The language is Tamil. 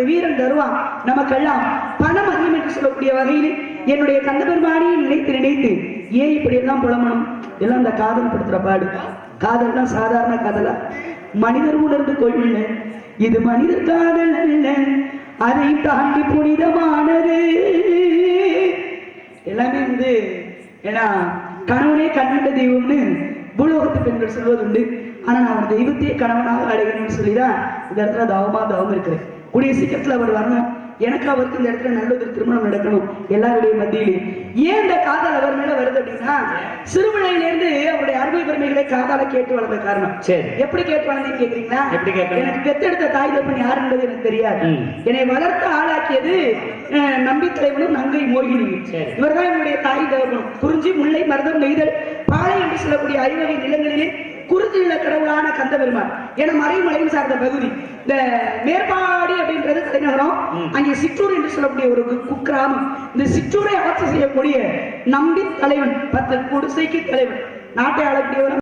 வீரன் தருவான் நமக்கெல்லாம் பணம் அதிகம் என்று சொல்லக்கூடிய வகையில் என்னுடைய கந்தபெருமானியை நினைத்து நினைத்து ஏன் இப்படி எல்லாம் புலம்பணும்? எல்லாம் அந்த காதல் படுத்துற பாடு. காதல்னா சாதாரண காதலா? மனிதர் உணர்ந்து கொள்ள இது மனிதர் காதல் அல்ல, அதை தாண்டி புனிதமானது. எல்லாமே ஏன்னா கணவனே கண்கண்ட தெய்வம்னு பூலோகத்து பெண்கள் சொல்வதுண்டு. ஆனா நான் அவர் தெய்வத்தையே கணவனாக அடைகிறேன்னு சொல்லிதான் இந்த இடத்துல தவம் இருக்கிறேன். கூடிய சீக்கிரத்துல அவர் வரணும், எனக்கு அவருக்கு இந்த இடத்துல நல்ல ஒரு திருமணம் நடக்கணும் எல்லாருடைய மத்தியிலே. ஏன் இந்த காதல் அவர் மேல வருது அப்படின்னா, சிறுபிள்ளையிலிருந்து அவருடைய அருமை பெருமைகளை காதால கேட்டு வளர்ந்த காரணம். சரி, எப்படி கேட்டு வளர்ந்தேன்னு கேக்குறீங்களா? எனக்கு பெத்தெடுத்த தாய் தப்பன் யார் என்பது எனக்கு தெரியாது. என்னை வளர்த்து ஆளாக்கியது நம்பி தலைவனும் நங்கை மோகினியும். இவர்தான் என்னுடைய தாய் தகவனும். குறிஞ்சி, முல்லை, மருதம், நெய்தல், பாலை என்று சொல்லக்கூடிய ஐவகை நிலங்களிலே குறிஞ்சியுள்ள கடவுளான கந்தபெருமான் என மறைமலையும் சார்ந்த பகுதி. இந்த மேற்பாடி அப்படின்றது தலைநகரம். அங்கே சிற்றூர் என்று சொல்லக்கூடிய ஒரு குக்கிராமம். இந்த சிற்றூரை ஆட்சி செய்யக்கூடிய நம்பி தலைவன் 10 குடிசைக்கு தலைவன். நாட்டை ஆளக்கூடியவன்